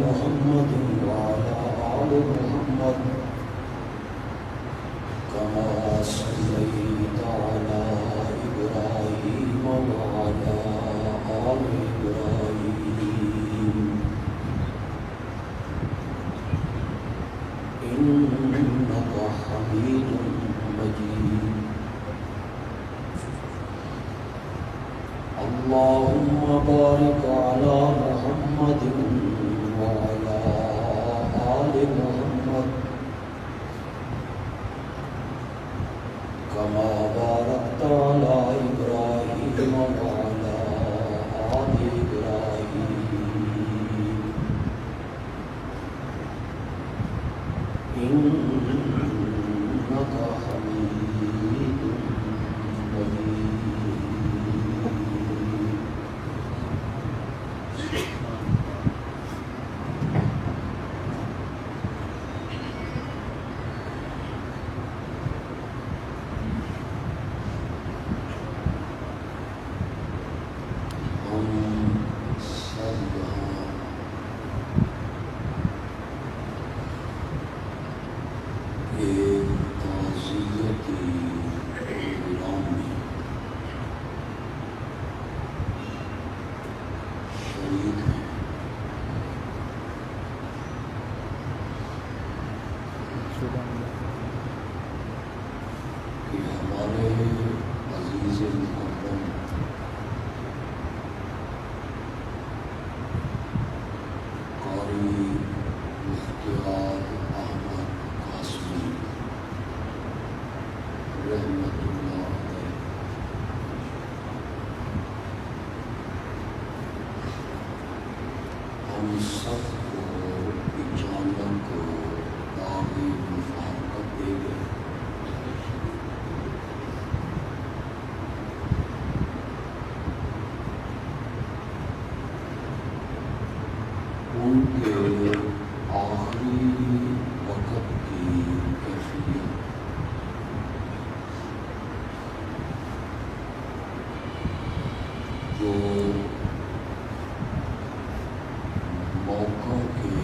محمد وعلى آل محمد كما صليت على إبراهيم وعلى آل إبراهيم إنك حميد مجيد. اللهم بارك على محمد وعلى آل محمد كما باركت على إبراهيم وعلى آل إبراهيم إنك حميد مجيد. ہمارے عزیز مکرم قاری اختیار احمد قاسمی رحمۃ اللہ علیہ ہم سب کو اجازت کو داغی مفارقت دے گئے. ان کے آخری وقت کی کیفیت جو موقع کے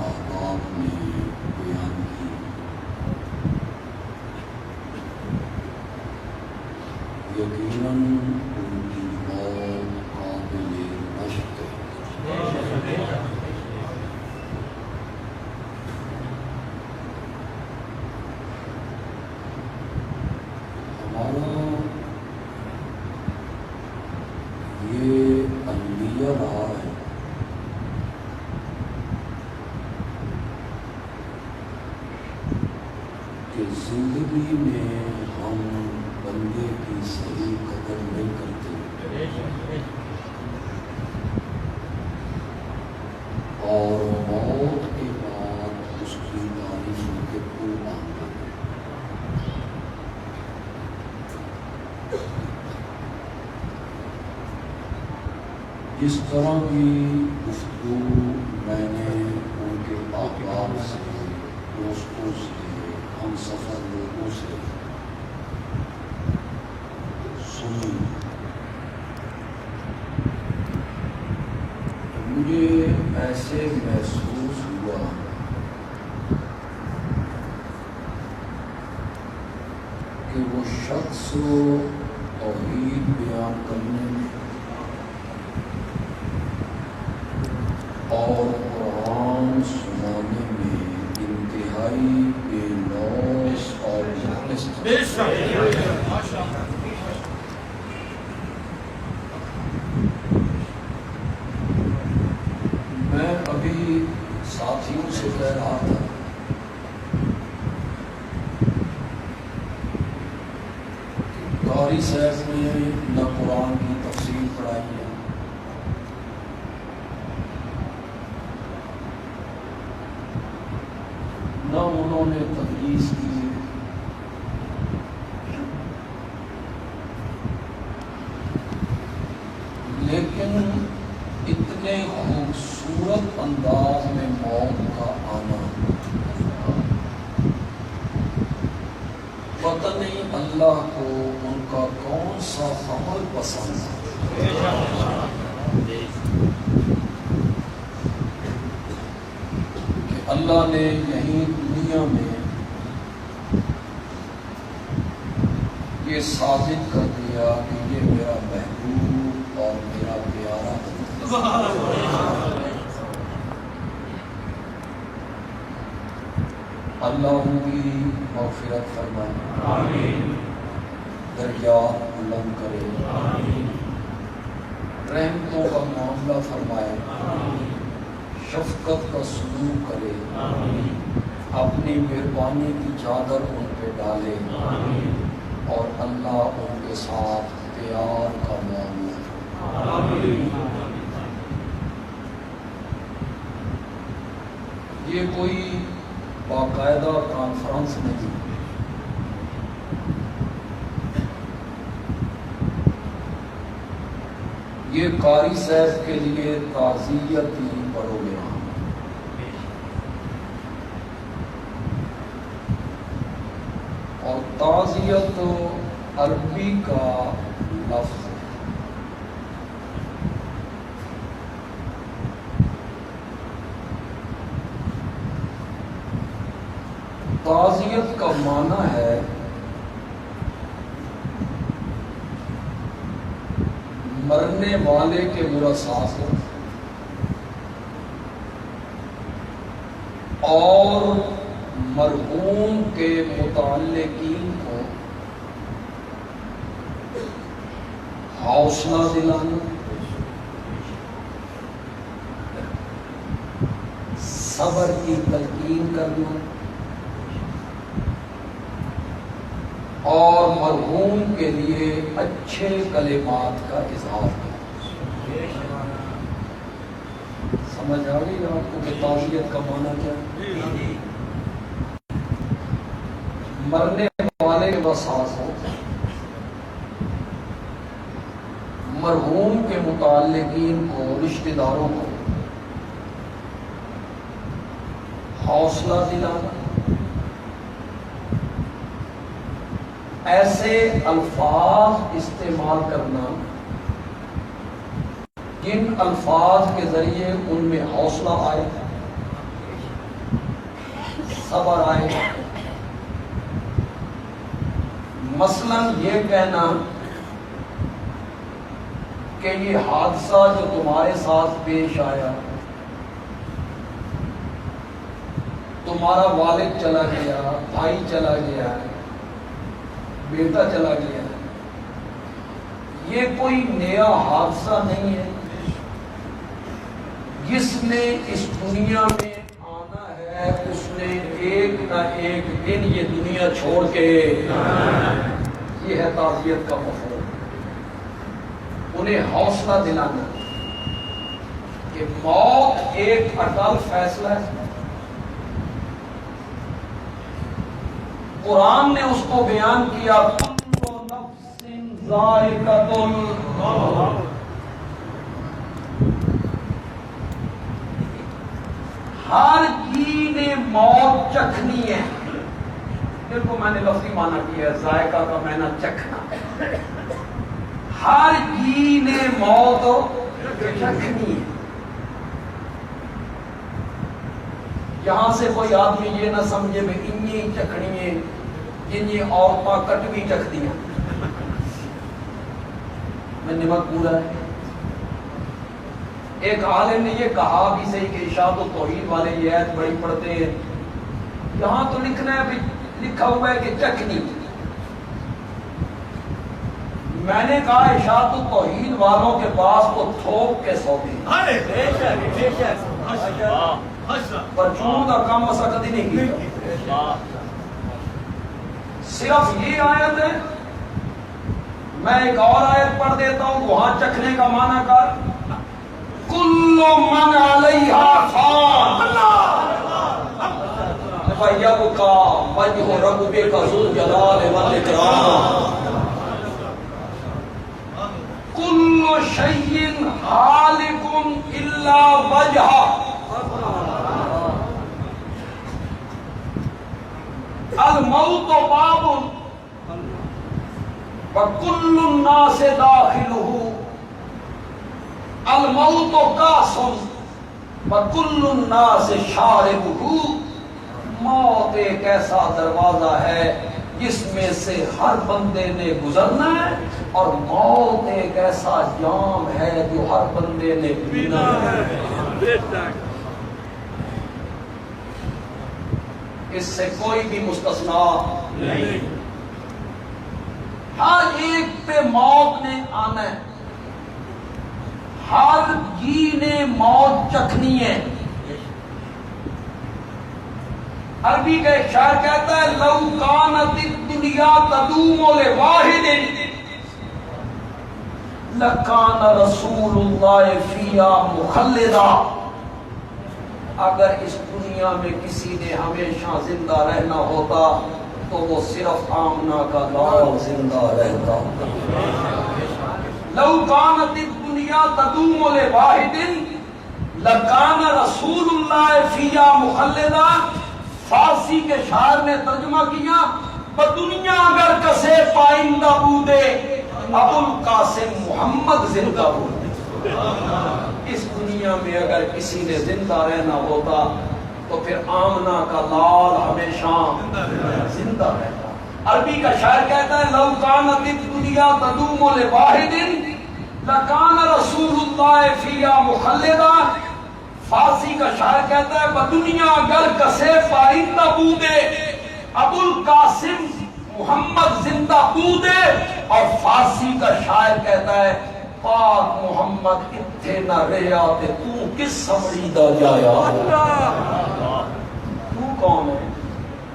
آداب میں بیان کی یقیناً ان کی موت قابل رشک ہے. ہمارا یہ اندیہ رہا ہے کہ زندگی میں ہم بندے کی صحیح قدر نہیں کرتے اور موت کے بعد اس کی تعریفوں کے پور آتا ہے. جس طرح کی گفتگو میں نے ان کے احباب سے، دوستوں سے، ہم سفر لوگوں سے سنی، مجھے ایسے محسوس ہوا کہ وہ شخص توحید بیان کرنے میں اور قرآن سنانے میں انتہائی بے لوث اور مخلص تھا. میں ابھی ساتھیوں سے کہہ رہا تھا کہ قاری صاحب نے نہ قرآن کی تفسیر پڑھائی ہے، نہ انہوں نے تدریس کی، لیکن اتنے خوبصورت انداز میں موت کا آنا، پتہ نہیں اللہ کو ان کا کون سا عمل پسند ہے. اللہ نے یہیں دنیا میں یہ ثابت کر دیا کہ یہ میرا محبوب اور میرا پیارا اللہ ان کی مغفرت فرمائے، آمین، درجات بلند کرے، آمین، رحمتوں کا معاملہ فرمائے، آمین، شفقت کا سلوک کرے، آمین، اپنی مہربانی کی چادر ان پہ ڈالے، آمین، اور اللہ ان کے ساتھ پیار کا معاملہ فرمائے، آمین۔ یہ کوئی باقاعدہ کانفرنس نہیں، یہ قاری صاحب کے لیے تعزیتی پروگرام، اور تعزیت عربی کا لفظ ہے، تعزیت کا معنی ہے مرنے والے کے مراسات اور مرحوم کے متعلقین کو حوصلہ دلانا، صبر کی تلقین کرنا، اور مرحوم کے لیے اچھے کلمات کا اظہار کرنا۔ سمجھ آ گئی آپ کو کہ تعزیت کا معنی کیا ہے؟ مرنے والے کے وساس ہو، مرحوم کے متعلقین کو، رشتہ داروں کو حوصلہ دلانا، ایسے الفاظ استعمال کرنا جن الفاظ کے ذریعے ان میں حوصلہ آئے، صبر آئے۔ مثلا یہ کہنا کہ یہ حادثہ جو تمہارے ساتھ پیش آیا، تمہارا والد چلا گیا، بھائی چلا گیا، بیٹا چلا گیا، یہ کوئی نیا حادثہ نہیں ہے، جس نے اس دنیا میں آنا ہے اس نے ایک نہ ایک دن یہ دنیا چھوڑ کے، یہ ہے تعزیت کا مفہوم۔ انہیں حوصلہ دلانا کہ موت ایک اٹل فیصلہ ہے، قرآن نے اس کو بیان کیا کل نفس ذائقۃ الموت، ہر جی نے موت چکھنی ہے۔ دیکھو میں نے لفظی معنی کیا ہے، ذائقہ کا معنی چکھنا، ہر جی نے موت چکھنی ہے۔ یہاں سے کوئی آدمی یہ نہ سمجھے میں انہی چکھنی ہے جنہی عورتاں کٹ بھی چکھ دیا، میں نمک پورا ہے۔ ایک عالم نے یہ کہا بھی صحیح کہ ارشاد التوحید والے یہ آیت بڑی پڑھتے ہیں، یہاں تو لکھنا ہے، لکھا ہوا ہے کہ چکھنی۔ میں نے کہا ارشاد التوحید والوں کے پاس تو تھوک کے سوتے ہیں، پر چون کا کام مسا کدی نہیں کیا۔ صرف یہ آیت ہے، میں ایک اور آیت پڑھ دیتا ہوں، وہاں چکھنے کا معنی کر کل من علیہا فان ویبقی وجہ ربک ذو الجلال والاکرام، کل شیء ہالک الا وجہہ، الموت باب وکل الناس داخلہ، الموت کاس وَكُلُّ النَّاسِ شَارِبُهُ، موت ایک ایسا دروازہ ہے جس میں سے ہر بندے نے گزرنا ہے، اور موت ایک ایسا جام ہے جو ہر بندے نے پینا ہے۔ اس سے کوئی بھی مستثنا نہیں، ہر ایک پہ موت نے آنا ہے، ہر جی نے موت چکھنی ہے۔ عربی کا ایک شاعر کہتا ہے لو کانت الدنیا تدوم لواحد لکان رسول اللہ فیہا مخلدا، اگر اس دنیا میں کسی نے ہمیشہ زندہ رہنا ہوتا تو وہ صرف آمنہ کا لال زندہ رہتا۔ لو کانت الدنیا تدوم لواحد لکان رسول اللہ فیہا مخلدا، فارسی کے شاعر نے ترجمہ کیا بدنیا اگر کسے پائندہ بودے ابو القاسم محمد زندہ بودے۔ اس دنیا میں اگر کسی نے زندہ رہنا ہوتا تو پھر آمنہ کا لال ہمیشہ زندہ رہتا۔ عربی کا شاعر کہتا ہے لو کانت الدنیا تدوم لواحد لکان رسول اللہ فیہا مخلدا، فارسی کا شاعر کہتا ہے بدنیا اگر کسے پائندہ بودے ابو القاسم محمد زندہ بودے، اور فارسی کا شاعر کہتا ہے پاک محمد اتھے نہ رہا تے تو کس سمری دا جایا، تو کون ہے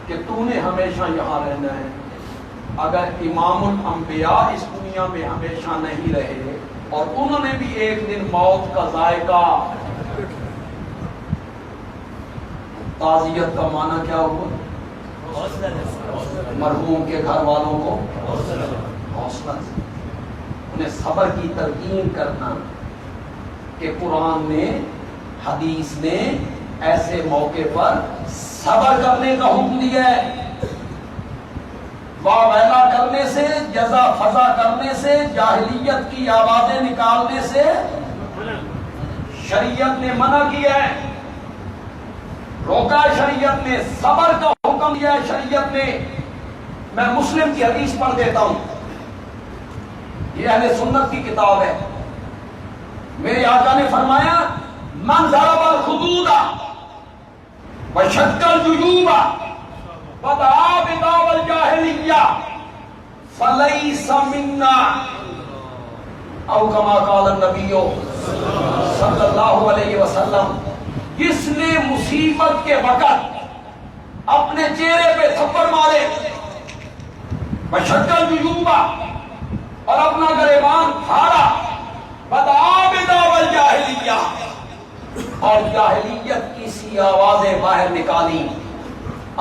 کہ تو نے ہمیشہ یہاں رہنا ہے؟ اگر امام الانبیاء اس دنیا میں ہمیشہ نہیں رہے اور انہوں نے بھی ایک دن موت کا ذائقہ، تعزیت کا معنی کیا ہوا؟ مرحوم کے گھر والوں کو حوصلہ، انہیں صبر کی تلقین کرنا کہ قرآن نے، حدیث نے ایسے موقع پر صبر کرنے کا حکم دیا ہے۔ واہ ویلا کرنے سے، جزا فضا کرنے سے، جاہلیت کی آوازیں نکالنے سے شریعت نے منع کیا ہے، روکا شریعت نے، صبر کا حکم دیا ہے شریعت نے۔ میں مسلم کی حدیث پڑھ دیتا ہوں، یہ اہل سنت کی کتاب ہے۔ میرے آقا نے فرمایا من ضرب الخدود وشق الجیوب ودعا بدعوى الجاہلیہ فلیس منا، او کما قال النبی صلی اللہ علیہ وسلم، جس نے مصیبت کے وقت اپنے چہرے پہ تھپڑ مارے، وشق الجیوب، اور اپنا گریبان پھاڑا، بدعا بدعوى الجاہلیہ، اور جاہلیت کی سی آوازیں باہر نکالی،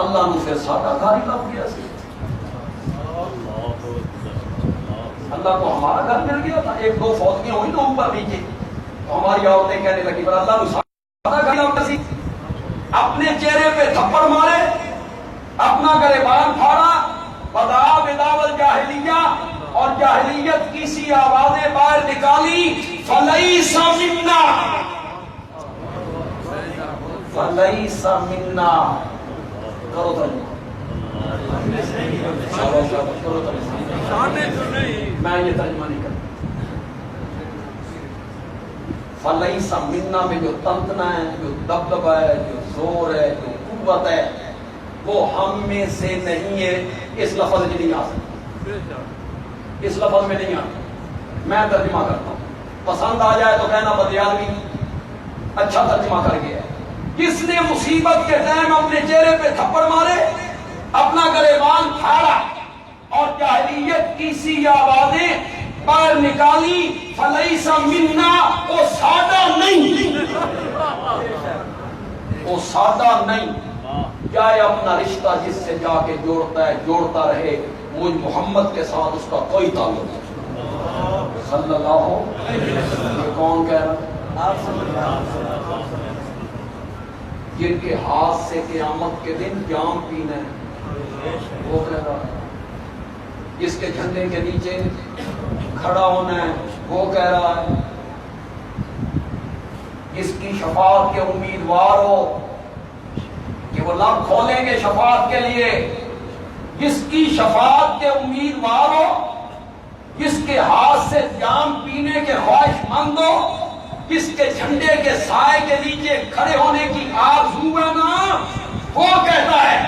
اللہ نے پھر ساٹا کاری لگ گیا سی۔ اللہ کو ہمارا گھر مل گیا تھا، ایک دو فوتیاں ہوئی نا اوپر نیچے، تو ہماری عورتیں کہنے لگی پر اللہ نے ساٹا کاری لگ گیا سی۔ اپنے چہرے پہ تھپڑ مارے، اپنا گریبان پھاڑا، بدعا بدعوى الجاہلیہ، اور جاہلیت کی سی آوازیں باہر نکالی، فلیس منا، فلیس منا، کرو ترجمہ، کرو ترجمہ، میں یہ ترجمہ نہیں کرتا۔ فلیس منا میں جو تنتنا ہے، جو دبدبہ ہے، جو زور ہے، جو قوت ہے، وہ ہم میں سے نہیں ہے۔ اس لفظ میں نہیں آ سکتا، اس لفظ میں نہیں آتا، میں ترجمہ کرتا ہوں، پسند آ جائے تو کہنا بدیالوی اچھا ترجمہ کر گیا ہے۔ جس نے مصیبت کے ٹائم اپنے چہرے پہ تھپڑ مارے، اپنا گریبان پھاڑا، اور جاہلیت کی سی آوازیں باہر نکالی، فلیس منا، وہ سادہ نہیں، وہ سادہ نہیں، جائے اپنا رشتہ جس سے جا کے جوڑتا ہے جوڑتا رہے، مجھ محمد کے ساتھ اس کا کوئی تعلق نہیں۔ صلی اللہ علیہ وسلم، یہ کون کہہ رہا ہے؟ جن کے ہاتھ سے قیامت کے دن جام پینا ہے، وہ کہہ رہا ہے۔ جس کے جھنڈے کے نیچے کھڑا ہونا ہے، وہ کہہ رہا ہے۔ جس کی شفاعت کے امیدوار ہو کہ وہ لب کھولیں گے شفاعت کے لیے، جس کی شفاعت کے امیدوار ہو، جس کے ہاتھ سے جام پینے کے خواہش مند ہو، جس کے جھنڈے کے سائے کے نیچے کھڑے ہونے کی آرزو ہے نا، وہ کہتا ہے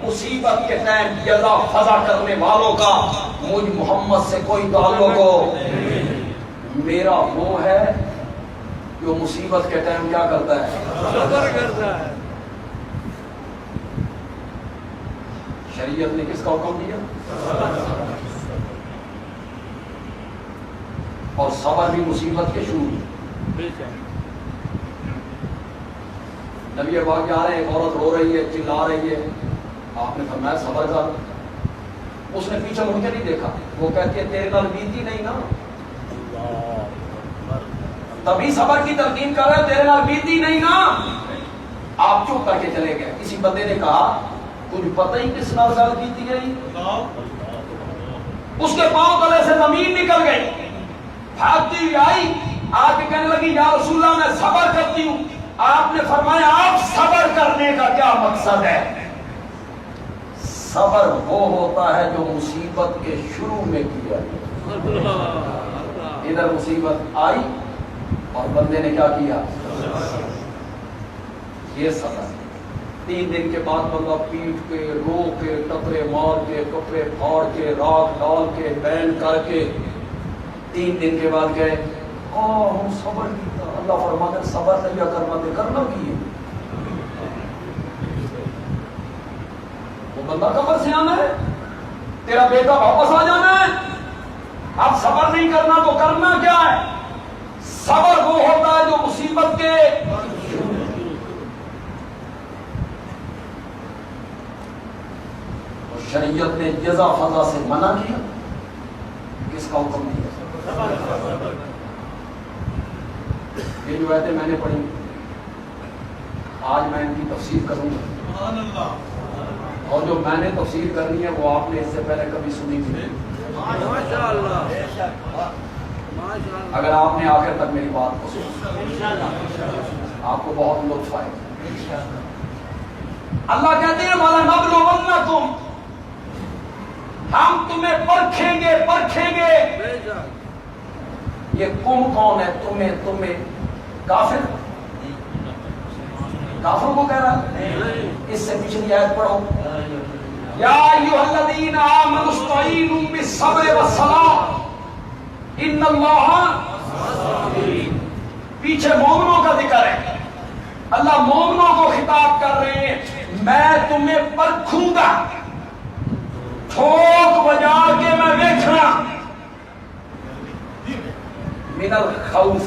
مصیبت کے ٹائم جزا فضا کرنے والوں کا مجھ محمد سے کوئی تعلق ہو۔ میرا وہ ہے جو مصیبت کے ٹائم کیا کرتا ہے؟ صبر کرتا ہے۔ شریعت نے کس کا حکم دیا؟ اور صبر بھی مصیبت کے شروع۔ نبی پاک جا رہے ہیں، ایک عورت رو رہی ہے، چلا رہی ہے، آپ نے فرمایا صبر کر۔ اس نے پیچھے مڑ کے نہیں دیکھا، وہ کہتی ہے تیرے نال بیتی نہیں نا، تبھی صبر کی تلقین کر رہے، تیرے نال بیتی نہیں نا۔ آپ چپ کر کے چلے گئے۔ کسی بندے نے کہا کچھ پتہ ہی کس نال گل بیتی گئی، اس کے پاؤں تلے سے زمین نکل گئی، بھاگتی ہوئی آئی، آ کے کہنے لگی یا رسول اللہ میں صبر کرتی ہوں۔ آپ نے فرمایا آپ صبر کرنے کا کیا مقصد ہے؟ صبر وہ ہوتا ہے جو مصیبت کے شروع میں کیا جائے۔ ادھر مصیبت آئی اور بندے نے کیا کیا؟ یہ صبر۔ 3 دن کے بعد بندہ پیٹ کے، رو کے، ٹکرے مار کے، کپڑے پھاڑ کے، راکھ ڈال کے، بین کر کے 3 دن کے بعد گئے، ہم صبر کیتا۔ اللہ فرماتے ہیں صبر نہیں کرنا تے کرنا کی ہے۔ وہ بندہ قبر سے آنا ہے، تیرا بیٹا واپس آ جانا ہے، اب صبر نہیں کرنا تو کرنا کیا ہے؟ صبر وہ ہوتا ہے جو مصیبت کے شریعت نے جزا فضا سے منع کیا، کس کا حکم دیا؟ یہ جو آیتیں میں نے پڑھی آج میں ان کی تفسیر کروں گا، اور جو میں نے تفسیر کرنی ہے وہ آپ نے اس سے پہلے کبھی سنی نہیں۔ اگر آپ نے آخر تک میری بات کو سنا آپ کو بہت لطف آئے گا۔ اللہ کہتے ہیں وَلَنَبْلُوَنَّكُمْ، ہم تمہیں پرکھیں گے۔ یہ کم کون ہے؟ تمہیں کافر کو کہہ رہا ہے؟ اس سے پچھلی آیت پڑھو، یا ایھا الذین آمنوا استعینوا بالصبر والصلاۃ ان اللہ، پیچھے مومنوں کا ذکر ہے، اللہ مومنوں کو خطاب کر رہے ہیں، میں تمہیں پرکھوں گا، ٹھوک بجا کے میں دیکھنا، من الخوف،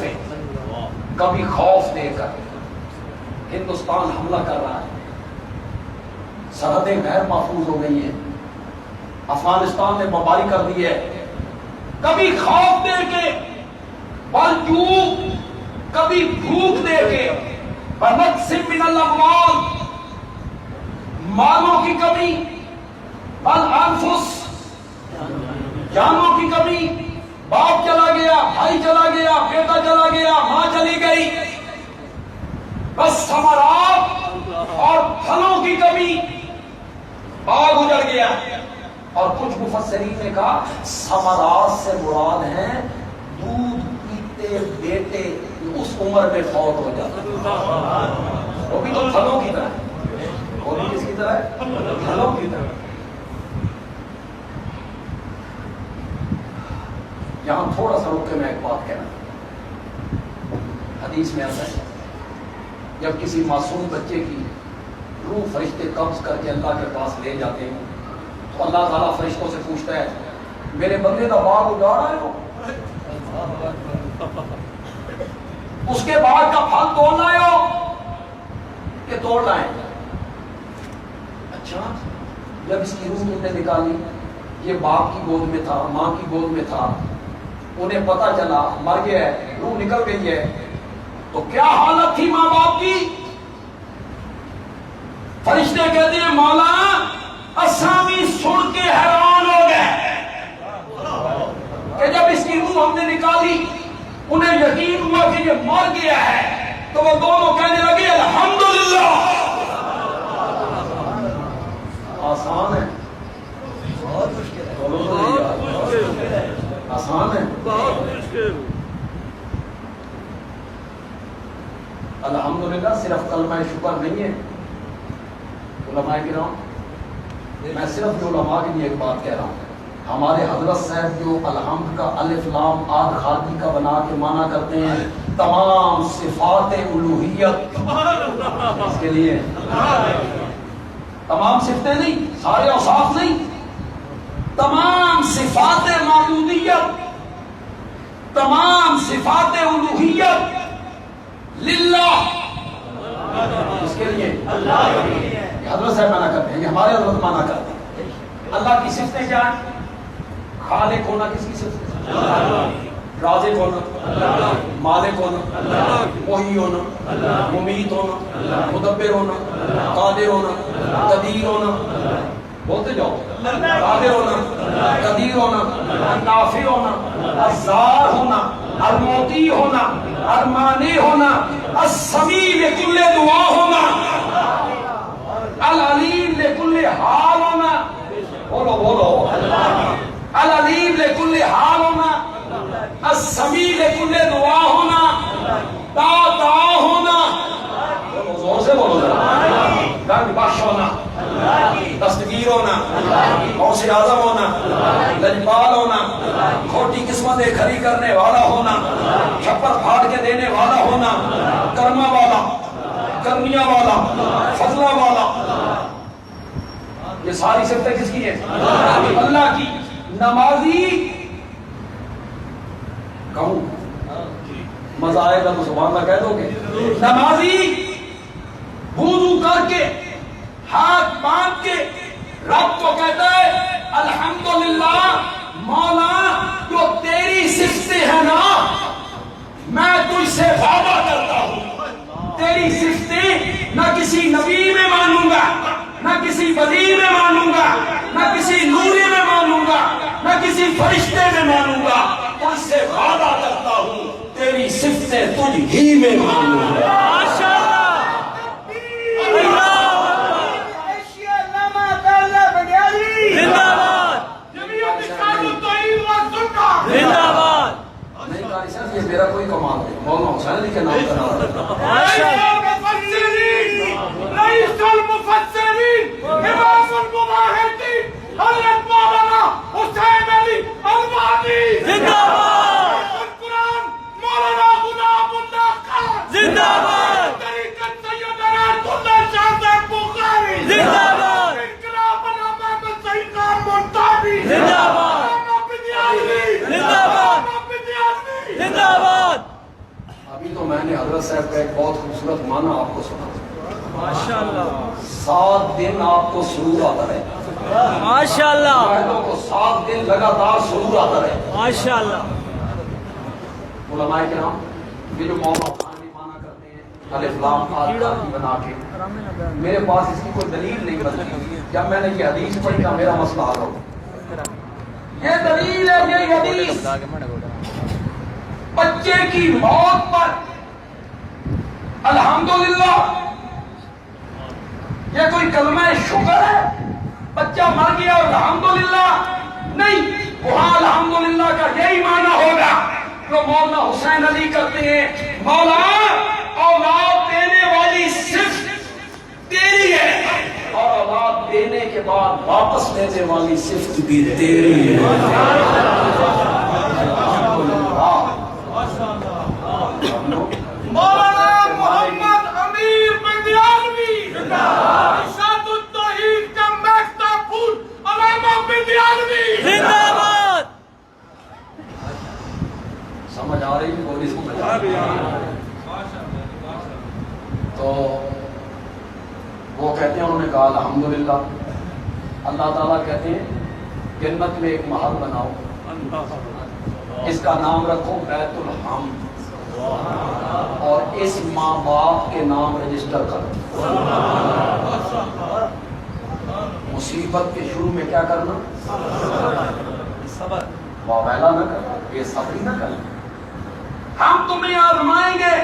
کبھی خوف دے کر۔ ہندوستان حملہ کر رہا ہے، سرحدیں غیر محفوظ ہو گئی ہیں، افغانستان نے بمباری کر دی ہے، کبھی خوف دے کے، بالجوع، کبھی بھوک دے کے، بنقص من الاموال، مالوں کی کمی، بالانفس، جانوں کی کمی، باپ چلا گیا، بھائی چلا گیا، بیٹا چلا گیا، ماں چلی گئی، بس ثمرات اور پھلوں کی کمی، باغ اجڑ گیا۔ اور کچھ مفسرین نے کہا ثمرات سے مراد ہیں دودھ پیتے بیٹے اس عمر میں فوت ہو جاتے، وہ بھی تو پھلوں کی طرح ہے، وہ بھی کس کی طرح ہے؟ پھلوں کی طرح۔ یہاں تھوڑا سا رک کے میں ایک بات کہنا، حدیث میں آتا ہے جب کسی معصوم بچے کی روح فرشتے قبض کر کے اللہ کے پاس لے جاتے ہیں تو اللہ تعالیٰ فرشتوں سے پوچھتا ہے میرے بندے کا باغ اجاڑ آئے ہو، اس کے باغ کا پھل توڑ لائے ہو کہ توڑ لائیں؟ اچھا، جب اس کی روح نے نکالی، یہ باپ کی گود میں تھا، ماں کی گود میں تھا، انہیں پتا چلا مر گیا ہے، روح نکل گئی ہے، تو کیا حالت تھی ماں باپ کی؟ فرشتے کہتے ہیں مولا اسامی سن کے حیران ہو گئے کہ جب اس کی روح ہم نے نکالی انہیں یقین ہوا کہ یہ مر گیا ہے، تو وہ دونوں کہنے لگے الحمدللہ. آسان ہے؟ بہت مشکل ہے. آسان ہے؟ بہت مشکل. الحمدللہ صرف کلمہ شکر نہیں ہے علماء کرام. میں صرف جو علماء کے لیے ایک بات کہہ رہا ہوں. ہمارے حضرت صاحب جو الحمد کا الف لام آد خاطی کا بنا کے معنی کرتے ہیں تمام صفات الوہیت اس کے لیے. تمام صفتیں نہیں, سارے اوصاف نہیں, تمام صفات معبودیت, تمام صفات الوہیت للہ. اس کے لیے حضرت صاحب مانا کرتے ہیں, یہ ہمارے حضرت مانا کرتے ہیں. اللہ کی صفتیں کیا ہیں؟ خالق ہونا کس کی صفت ہے؟ رازق ہونا, مالک ہونا, محیی ہونا, ممیت ہونا, مدبر ہونا, قادر ہونا, قدیر ہونا. بولتے جاؤ. قادر ہونا, قدیر ہونا, نافع ہونا, الزار ہونا, المعطی ہونا, المانی ہونا, السمیع لکل دعا ہونا, العلیم لکل حال ہونا. بولو بولو. العلیم لکل حال ہونا, السمیع لکل دعا ہونا, داتا ہونا. زور سے بولو ذرا. رنگ بخش ہونا, دستگیر ہونا, غوث اعظم ہونا, لجپال ہونا, کھوٹی قسمتیں کھری کرنے والا ہونا, چھپر پھاڑ کے دینے والا ہونا, کرما والا, کرنیا والا, فضلہ والا. یہ ساری صفتیں کس کی ہیں؟ اللہ کی. نمازی کہوں مزہ آئے گا تو سبحان اللہ کہہ دو گے. نمازی وضو کر کے ہاتھ باندھ کے رب کو کہتا ہے الحمدللہ مولا جو تیری صفتیں ہیں نا میں تجھ سے وعدہ کرتا ہوں تیری صفتیں نہ کسی نبی میں مانوں گا, نہ کسی ولی میں مانوں گا, نہ کسی نوری میں مانوں گا, نہ کسی فرشتے میں مانوں گا. تجھ سے وعدہ کرتا ہوں تیری صفتیں تجھ ہی میں مانوں گا. یہ میرا کوئی کمال نہیں, مولانا حسین علی کے نام کا نام ابھی تو میں نے حضرت صاحب کا ایک بہت خوبصورت معنی آپ کو سنا. ماشاءاللہ 7 دن آپ کو سرور آتا رہے. ماشاءاللہ کو 7 دن لگاتار سرور آتا رہے. ماشاءاللہ. علماء کرام یہ جو مولانا خانی معنی کرتے ہیں الف لام آد خاطی بنا کے, میرے پاس اس کی کوئی دلیل نہیں بنتی. جب میں نے یہ حدیث پڑھی تھا میرا مسئلہ حل ہو. یہ دلیل ہے, یہ حدیث بچے کی موت پر الحمدللہ. یہ کوئی کلمہ شکر ہے؟ بچہ مر گیا اور الحمدللہ نہیں. وہاں الحمدللہ کا یہی معنی ہوگا جو مولانا حسین علی کرتے ہیں. مولا اولاد دینے والی صرف تیری ہے اور اولاد دینے کے بعد واپس لینے والی صفت بھی تیری ہے. مولانا محمد امیر بندیالوی ارشاد التوحید کا مہکتا پھول علامہ بندیالوی زندہ باد. سمجھ آ رہی ہے بولی سمجھ آ رہی ہے. تو وہ کہتے ہیں انہوں نے کہا الحمدللہ. اللہ تعالیٰ کہتے ہیں جنت میں ایک محل بناؤ, اس کا نام رکھو بیت الحمد اور اس ماں باپ کے نام رجسٹر کرو. مصیبت کے شروع میں کیا کرنا؟ صبر. واویلا نہ کرنا, بے صبری نہ کرنا. ہم تمہیں آزمائیں گے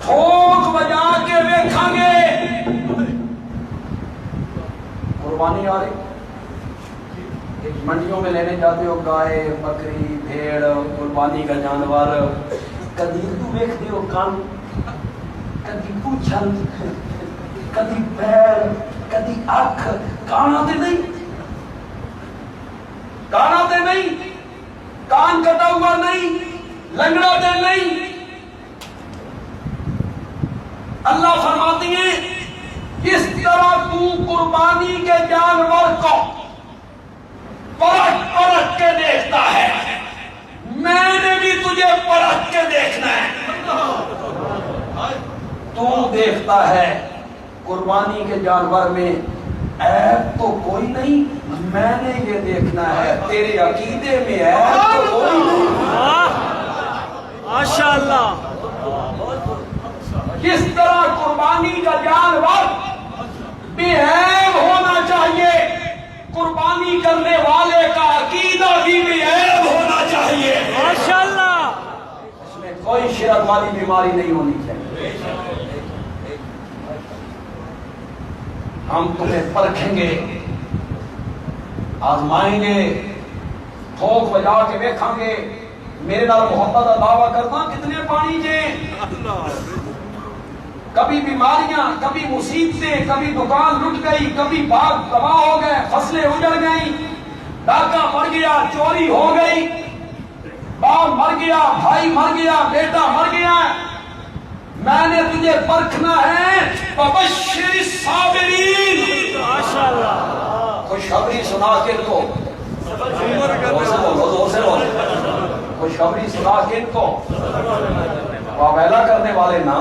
ٹھوک بجا کے ویکھاں گے قربانی آ رہی منڈیوں میں لینے جاتے ہو گائے بکری بھیڑ قربانی کا جانور کدی تو ویکھتے ہو کان کدی پوچھل کدی پیر کدی اکھ کانا تے نہیں کان کٹا ہوا نہیں لنگڑا تے نہیں اللہ فرماتی ہیں اس طرح تو قربانی کے جانور کو پرکھ پرکھ کے دیکھتا ہے میں نے بھی تجھے پرکھ کے دیکھنا ہے تو دیکھتا ہے قربانی کے جانور میں عیب تو کوئی نہیں میں نے یہ دیکھنا ہے تیرے عقیدے میں عیب تو کوئی نہیں ماشاءاللہ کس طرح قربانی کا جانور بے عیب ہونا چاہیے قربانی کرنے والے کا عقیدہ بھی بے عیب ہونا چاہیے ماشاءاللہ اس میں کوئی شرک والی بیماری نہیں ہونی چاہیے ہم تمہیں پرکھیں گے آزمائیں گے ٹھوک بجا کے دیکھیں گے میرے نال محبت کا دعویٰ کرنا کتنے پانی جے کبھی بیماریاں کبھی مصیبتیں کبھی دکان لٹ گئی کبھی باغ تباہ ہو گئے فصلیں اجڑ گئی ڈاکہ مر گیا چوری ہو گئی باپ مر گیا بھائی مر گیا بیٹا مر گیا میں نے تجھے پرکھنا ہے فبشر الصابرین ماشاءاللہ خوشخبری سنا کے ان کو زور سے بولو خوشخبری سنا کے ان کو واویلا کرنے والے نہ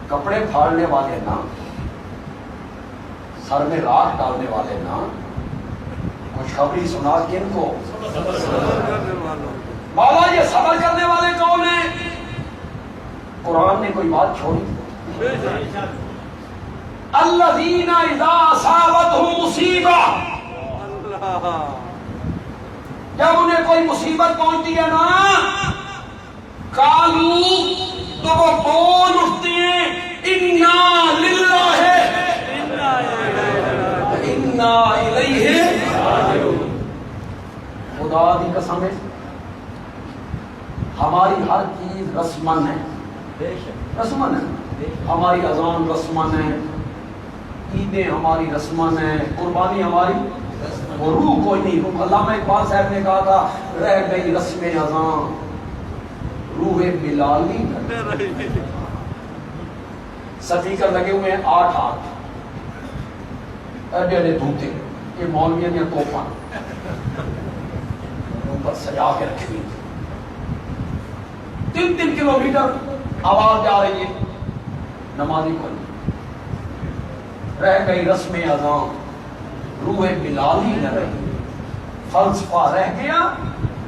کپڑے پھاڑنے والے نہ سر میں راکھ ڈالنے والے نہ خوشخبری سنا کے ان کو مولا یہ صبر کرنے والے کون ہیں قرآن نے کوئی بات چھوڑی الذین اذا اصابتهم مصیبہ جب انہیں کوئی مصیبت پہنچتی ہے نا قالوا تو وہ بول اٹھتے ہیں انا للہ انا الیہ خدا دی قسم ہے ہماری ہر چیز رسمن ہے رسمن ہے ہماری اذان رسمن ہے عیدیں ہماری رسمن ہے قربانی ہماری وہ روح کوئی نہیں علامہ اقبال صاحب نے کہا تھا رہ گئی رسم اذان روح بلالی سپیکر لگے ہوئے ہیں 8 ایڈے ایڈے دھوتے یہ مولویوں نے توفہ اوپر سجا کے رکھی ہوئی 3 کلومیٹر آواز جا رہی ہے نمازی کو رہ گئی رسم اذان روح بلالی نہ رہی فلسفہ رہ گیا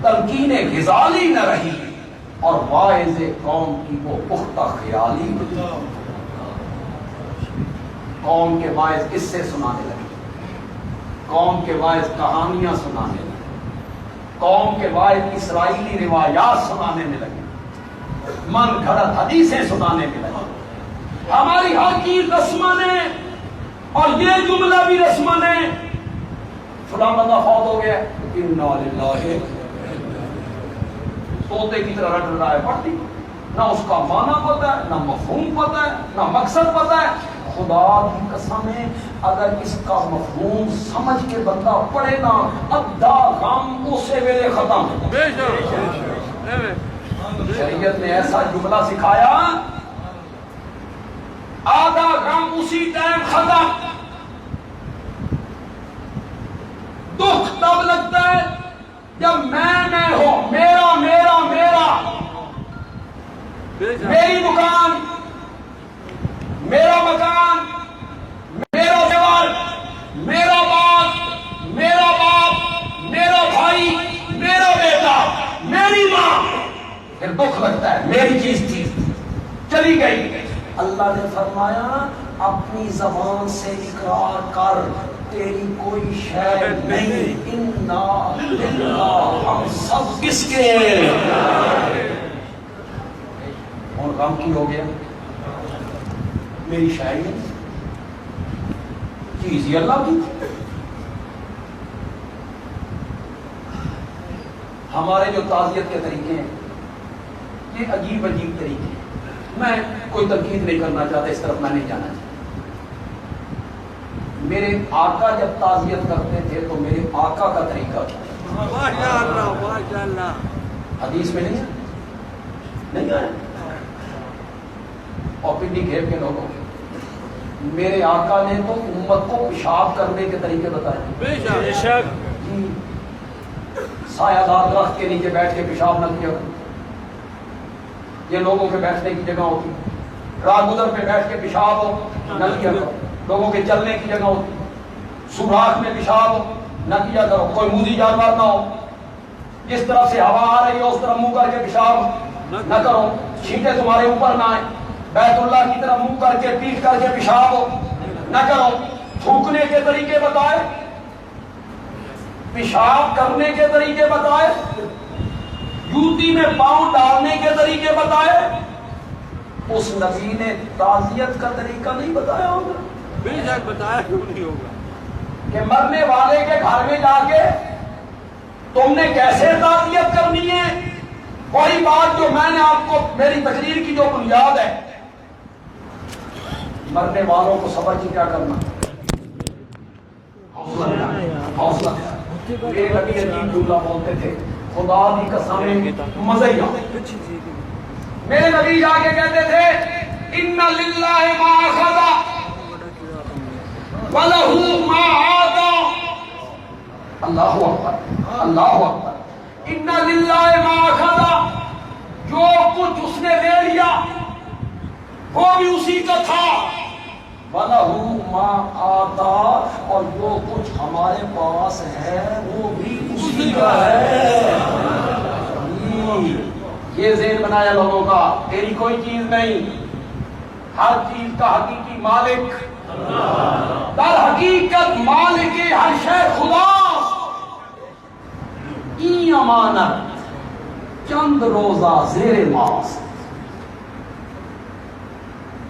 تلقین غزالی نہ رہی اور واعظ قوم کی وہ پختہ خیالی قوم کے واعظ قصے سنانے لگے قوم کے واعظ کہانیاں سنانے لگے قوم کے واعظ اسرائیلی روایات سنانے میں لگے من گھڑت حدیثیں سنانے میں لگے ہماری ہر چیز رسمن ہے اور یہ جملہ بھی رسمن ہے فلاں بندہ فوت ہو گیا انا للہ طوطے کی طرح رٹ رہا ہے پڑھتی نہ اس کا معنی پتہ ہے نہ مفہوم پتہ ہے نہ مقصد پتہ ہے خدا کی قسم ہے اگر اس کا مفہوم سمجھ کے بندہ پڑھے نا ادھا غم اسے ویلے ختم شریعت نے ایسا جملہ سکھایا آدھا غم اسی ٹائم ختم دکھ تب لگتا ہے جب میں ہو میرا میرا میرا میری دکان میرا مکان میرا دیوار میرا باغ میرا باپ میرا بھائی میرا بیٹا میری ماں پھر دکھ لگتا ہے میری چیز تھی چلی گئی اللہ نے فرمایا اپنی زبان سے اقرار کر تیری کوئی شے نہیں انا للہ ہم سب کس کے غم کی ہو گیا؟ میری شاعری ہے، چیز ہی اللہ کی. ہمارے جو تعزیت کے طریقے ہیں یہ عجیب عجیب طریقے ہیں. میں کوئی تنقید نہیں کرنا چاہتا، اس طرف میں نہیں جانا چاہتا. میرے آقا جب تعزیت کرتے تھے تو میرے آقا کا طریقہ تھا. ماشاءاللہ ماشاءاللہ. حدیث میں نہیں آیا. اور پنڈی گھیب کے لوگوں کے میرے آقا نے تو امت کو پیشاب کرنے کے طریقے بتائے. بے شک. سایہ دار درخت کے نیچے بیٹھ کے پیشاب نہ کیا کرو. یہ لوگوں کے بیٹھنے کی جگہ ہوتی، راہ گزر پہ بیٹھ کے پیشاب نہ کیا کرو. لوگوں کے چلنے کی جگہ ہوتی، سوراخ میں پیشاب نہ کیا کرو. کوئی موذی جانور نہ ہو، جس طرف سے ہوا آ رہی ہے اس طرف منہ کر کے پیشاب نہ کرو. چھینٹے تمہارے اوپر نہ آئے. بیت اللہ کی طرف منہ کر کے پیٹ کر کے پیشاب نہ کرو. تھوکنے کے طریقے بتائے، پیشاب کرنے کے طریقے بتائے، جوتی میں پاؤں ڈالنے کے طریقے بتائے. اس نبی نے تعزیت کا طریقہ نہیں بتایا ہوگا؟ بے شک بتایا کیوں نہیں ہوگا کہ مرنے والے کے گھر میں جا کے تم نے کیسے تعزیت کرنی ہے. وہی بات جو میں نے آپ کو میری تقریر کی جو بنیاد ہے، مرنے والوں کو صبر کی کیا کرنا، حوصلہ. میرے نبی عجیب جملہ بولتے تھے، خدا کی قسم مزہ ہی آتا. میرے نبی جا کے کہتے تھے ان للہ ما اخذ وَلَهُ مَا عَادَ. اللہ اکبر اللہ اکبر. ان للہ ما اخذ، جو کچھ اس نے لے لیا وہ بھی اسی کا تھا. وَلَهُ مَا عَادَ، اور جو کچھ ہمارے پاس ہے وہ بھی اسی کا ہے. یہ ذہن بنایا لوگوں کا، تیری کوئی چیز نہیں، ہر چیز کا حقیقی مالک در حقیقت مالک ہر شے خدا. این امانت چند روزہ زیر ماس.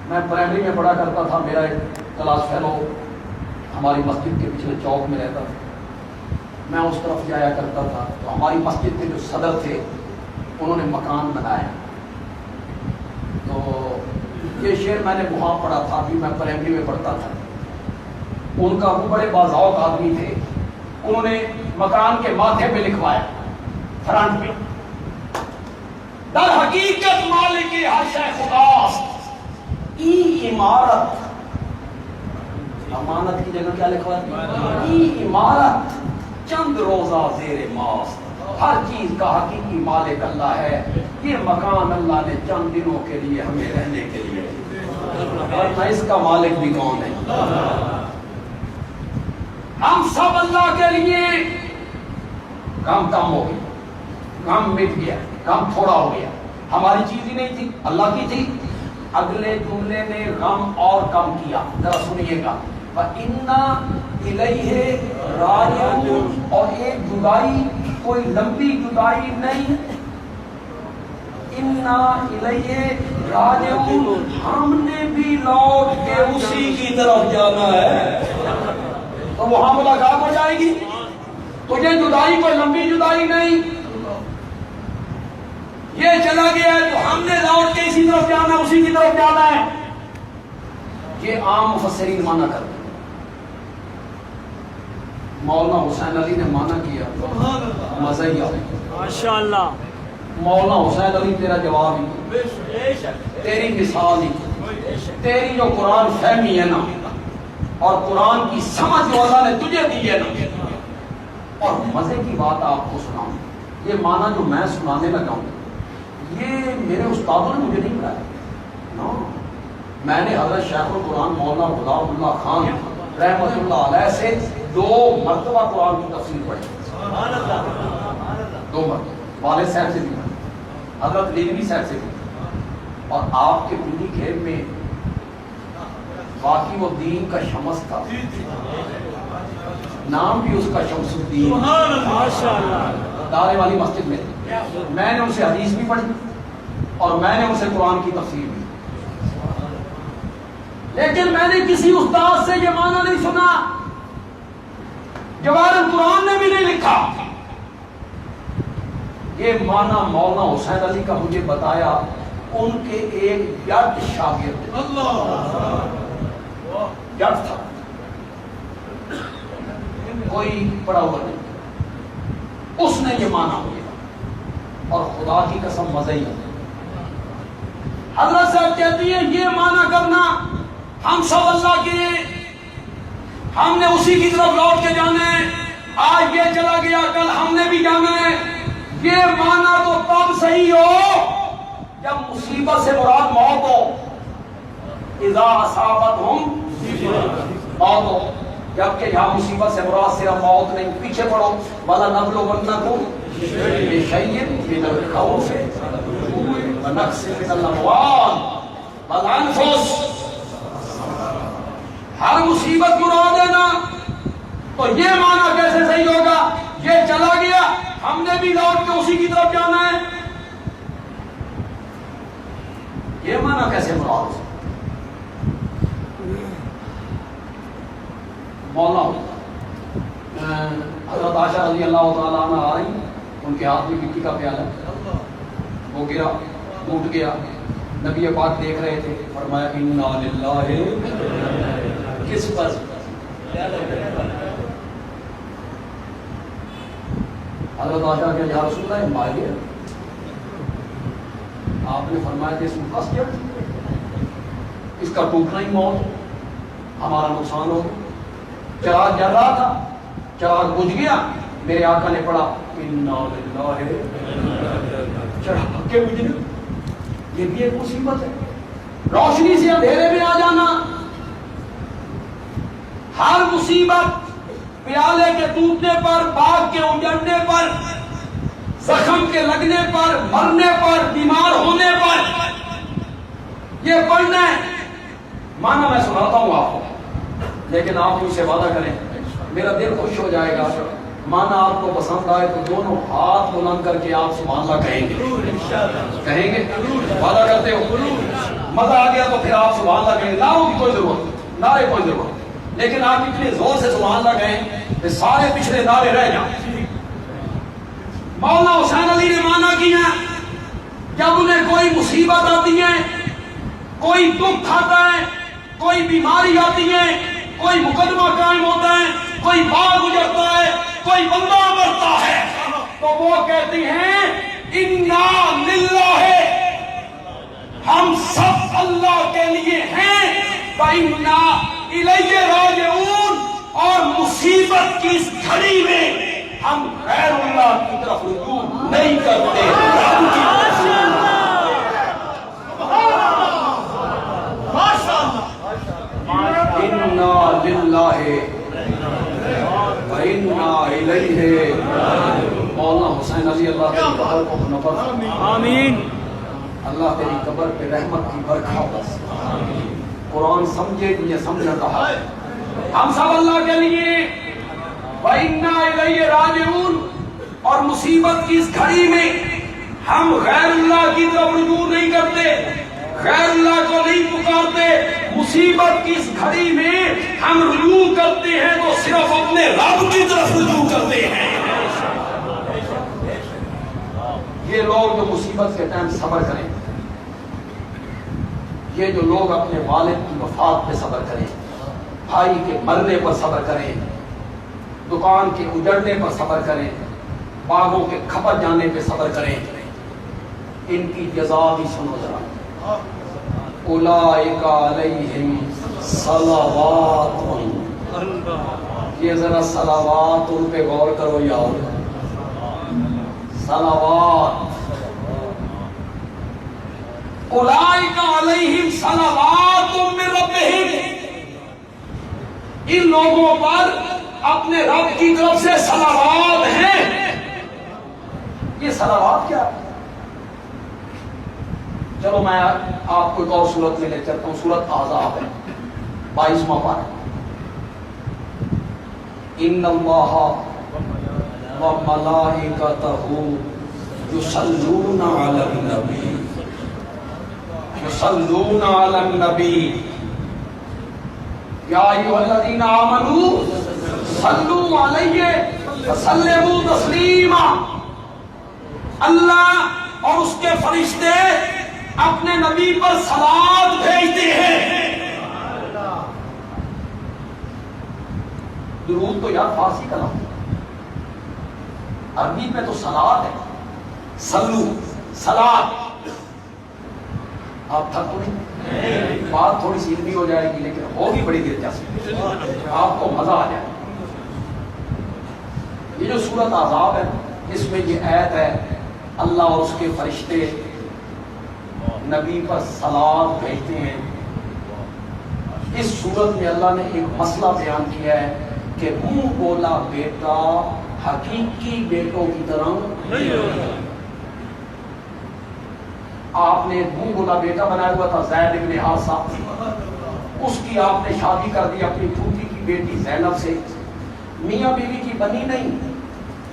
میں پرائمری میں پڑھا کرتا تھا، میرا ایک کلاس فیلو ہماری مسجد کے پچھلے چوک میں رہتا تھا. میں اس طرف جایا کرتا تھا تو ہماری مسجد کے جو صدر تھے انہوں نے مکان بنایا. تو یہ شعر میں نے وہاں پڑھا تھا، ابھی میں پرائمری میں پڑھتا تھا. ان کا وہ بڑے باذوق آدمی تھے، انہوں نے مکان کے ماتھے پہ لکھوایا فرنٹ پہ، در حقیقت مالک ہر شے خداست. ای عمارت، امانت کی جگہ کیا لکھا ہے؟ ای عمارت چند روزہ زیر ماست. ہر چیز کا حقیقی مالک اللہ ہے. یہ مکان اللہ نے چند دنوں کے لیے ہمیں رہنے کے لیے، اور اس کا مالک بھی کون ہے؟ ہم سب اللہ کے لیے. کام کم ہو گیا، کام مٹ گیا، کام تھوڑا ہو گیا. ہماری چیز ہی نہیں تھی، اللہ کی تھی. اگلے جملے نے غم اور کم کیا، ذرا سنیے گا. وَإِنَّا إِلَيْهِ رَاجِعُونَ، اور ایک جدائی کوئی لمبی جدائی نہیں. اِنَّا إِلَيْهِ رَاجِعُونَ، ہم نے بھی لوٹ کے اسی کی طرف جانا ہے. تو وہاں ملاقات ہو جائے گی. تو یہ جدائی کوئی لمبی جدائی نہیں، یہ چلا گیا ہے تو ہم نے لوٹ کے اسی طرف جانا ہے، اسی کی طرف جانا ہے. یہ عام مفسرین مانا کرتے. مولانا حسین علی نے مانا کیا مزہ ہی آئے. ماشاءاللہ. مولانا حسین علی تیرا جواب ہی، تیری مثال ہی، تیری جو قرآن فہمی ہے نا اور قرآن کی سمجھ جو اللہ نے تجھے دی ہے نا. اور مزے کی بات آپ کو سناؤں، یہ مانا جو میں سنانے لگا ہوں یہ میرے استادوں نے مجھے نہیں پڑھایا. میں نے حضرت شیخ القرآن مولانا غلام اللہ خان رحمۃ اللہ علیہ سے 2 مرتبہ قرآن کی تفسیر پڑھی. 2 مرتبہ والد صاحب سے بھی، حضرت لیلوی صاحب سے بھی. اور آپ کے پنڈی گھیب میں باقی وہ دین کا شمس تھا، نام بھی اس کا شمس الدین. ماشاءاللہ. دارے والی مسجد میں میں نے ان سے حدیث بھی پڑھی اور میں نے اسے قرآن کی تفسیر دی، لیکن میں نے کسی استاد سے یہ معنی نہیں سنا، جواہر القرآن نے بھی نہیں لکھا۔ یہ معنی مولانا حسین علی کا مجھے بتایا ان کے ایک جٹ شاگرد، جٹ تھا، کوئی پڑھا ہوا نہیں، اس نے یہ معنی کیا، اور خدا کی قسم مزہ ہی ہے۔ حضرت صاحب کہتی ہیں یہ معنی کرنا ہم سب اللہ کے، ہم نے اسی کی طرف لوٹ کے جانا ہے، آج یہ چلا گیا کل ہم نے بھی جانا ہے۔ یہ معنی تو تب صحیح ہو جب مصیبت سے مراد موت ہو، اذا اصابتہم موت ہو، جبکہ یہاں مصیبت سے مراد صرف موت نہیں، پیچھے پڑھو وَلَنَبْلُوَنَّكُمْ بِشَيْءٍ مِنَ الْخَوْفِ وَنَقْصٍ مِنَ الْأَمْوَالِ وَالْأَنفُسِ، ہر مصیبت مراد ہے نا، تو یہ معنی کیسے صحیح ہوگا؟ یہ چلا گیا ہم نے بھی لوٹ کے اسی کی طرف جانا ہے، یہ معنی کیسے مراد؟ مولانا حضرت عائشہ رضی اللہ تعالیٰ عنہ آ رہی، ان کے ہاتھ میں مٹی کا پیالہ، وہ گرا ٹوٹ گیا، نبی پاک دیکھ رہے تھے، فرمایا انا للہ، کس پر؟ حضرت عائشہ کہ یا رسول اللہ مالیہ، آپ نے فرمایا کہ اس میں پھنس گیا، اس کا ٹوٹنا ہی موت، ہمارا نقصان ہو گیا۔ چراغ جل رہا تھا، چراغ بجھ گیا، میرے آقا نے پڑھا انا للہ، چراغ کے بجھنے، یہ بھی ایک مصیبت ہے، روشنی سے اندھیرے میں آ جانا۔ ہر مصیبت پیالے کے ٹوٹنے پر، باغ کے اجڑنے پر، زخم کے لگنے پر، مرنے پر، بیمار ہونے پر، یہ پڑھنا ہے۔ مانا میں سناتا ہوں آپ کو، لیکن آپ مجھ سے وعدہ کریں، میرا دل خوش ہو جائے گا، مانا آپ کو پسند آئے تو دونوں ہاتھ بلند کر کے آپ سبحان اللہ کہیں گے، کہیں گے؟ وعدہ کرتے ہو؟ مزہ آ گیا تو پھر آپ سبحان اللہ کہیں گے، نعروں کی کوئی ضرورت، نعرے کوئی ضرورت، لیکن آپ اتنے زور سے سبحان اللہ کہیں کہ سارے پچھلے نعرے رہ جائیں۔ مولانا حسین علی نے مانا کیا، جب انہیں کوئی مصیبت آتی ہے، کوئی دکھ آتا ہے، کوئی بیماری آتی ہے، کوئی مقدمہ قائم ہوتا ہے، کوئی باغ اجڑتا ہے، کوئی بندہ مرتا ہے، تو وہ کہتی ہیں انا للہ، ہم سب اللہ کے لیے ہیں، وَإِنَّا إِلَيْهِ رَاجِعُونَ، اور مصیبت کی اس گھڑی میں ہم غیر اللہ کی طرف رجوع نہیں کرتے۔ اِنَّا لِلَّهِ وَإِنَّا إِلَيْهِ، مولانا حسین علی اللہ کی قبر کو نفر، آمین، اللہ تیری قبر پہ رحمت کی برکھا بس، قرآن سمجھے یہ سمجھنا رہا، ہم سب اللہ کے لیے وَإِنَّا إِلَيْهِ رَاجِعُونَ، اور مصیبت کی اس گھڑی میں ہم غیر اللہ کی طرف رجوع نہیں کرتے، غیر اللہ کو نہیں پکارتے، مصیبت کی اس گھڑی میں ہم رجوع کرتے ہیں تو صرف اپنے رب کی طرف رجوع کرتے ہیں۔ یہ لوگ جو مصیبت کے ٹائم صبر کریں، یہ جو لوگ اپنے والد کی وفات پہ صبر کریں، بھائی کے مرنے پر صبر کریں، دکان کے اجڑنے پر صبر کریں، باغوں کے کھپت جانے پہ صبر کریں، ان کی جزا بھی سنو ذرا، اولئک علیہم صلوات، یہ ذرا صلوات ان پہ غور کرو یار، صلوات، اولئک علیہم صلوات من ربہم، ان لوگوں پر اپنے رب کی طرف سے صلوات ہیں۔ یہ صلوات کیا ہے؟ چلو میں آپ کو ایک اور سورت میں لے چلتا ہوں، سورت احزاب ہے 22واں پارہ، ان اللہ وملائکتہ یصلون علی النبی یصلون علی النبی یا ایھا الذین آمنوا صلوا علیہ وسلموا تسلیما. اللہ اور اس کے فرشتے اپنے نبی پر صلوات بھیجتے ہیں. درود تو یار فارسی کا لفظ، عربی میں تو صلوات ہے. صلو صلات. آپ تھک تو نہیں؟ بات تھوڑی سی علمی ہو جائے گی لیکن ہوگی بڑی دلچسپ، آپ کو مزہ آ جائے. یہ جو سورت احزاب ہے اس میں یہ آیت ہے اللہ اور اس کے فرشتے نبی پر صلوات بھیجتے ہیں. اس سورت میں اللہ نے ایک مسئلہ بیان کیا ہے کہ منہ بولا بیٹا حقیقی بیٹوں کی طرح نہیں ہوتا. آپ نے منہ بولا بیٹا بنایا ہوا تھا زید ابن حارثہ، اس کی آپ نے شادی کر دی اپنی پھوپھی کی بیٹی زینب سے. میاں بیوی کی بنی نہیں.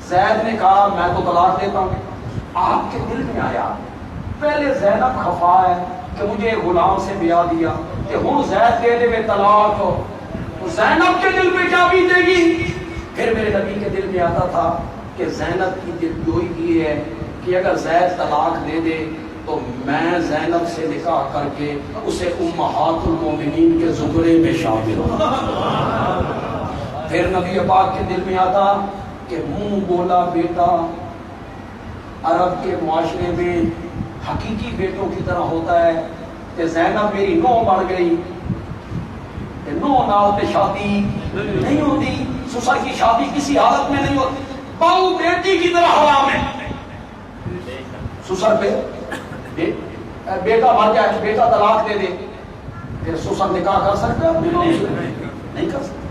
زید نے کہا میں تو طلاق دیتا ہوں. آپ کے دل میں آیا پہلے زینب خفا ہے کہ مجھے غلام سے بیاہ دیا کہ ہوں زید دے دے طلاق، تو زینب کے دل میں کیا بیتے گی. پھر میرے نبی کے دل میں آتا تھا کہ زینب کی دل جوئی کی ہے کہ اگر زید طلاق دے دے تو میں زینب سے نکاح کر کے اسے امہات المومنین کے زمرے میں شامل ہوں. پھر نبی پاک کے دل میں آتا کہ منہ بولا بیٹا عرب کے معاشرے میں حقیقی بیٹوں کی طرح ہوتا ہے کہ زینب میری نو بڑھ گئی کہ نو نال پہ شادی نہیں ہوتی. سسر کی شادی کسی حالت میں نہیں ہوتی. بہو بیٹی کی طرح حرام ہے. سسر پہ بیٹا مر جائے بیٹا طلاق دے دے پھر سسر نکاح کر سکتا ہے؟ نہیں کر سکتا.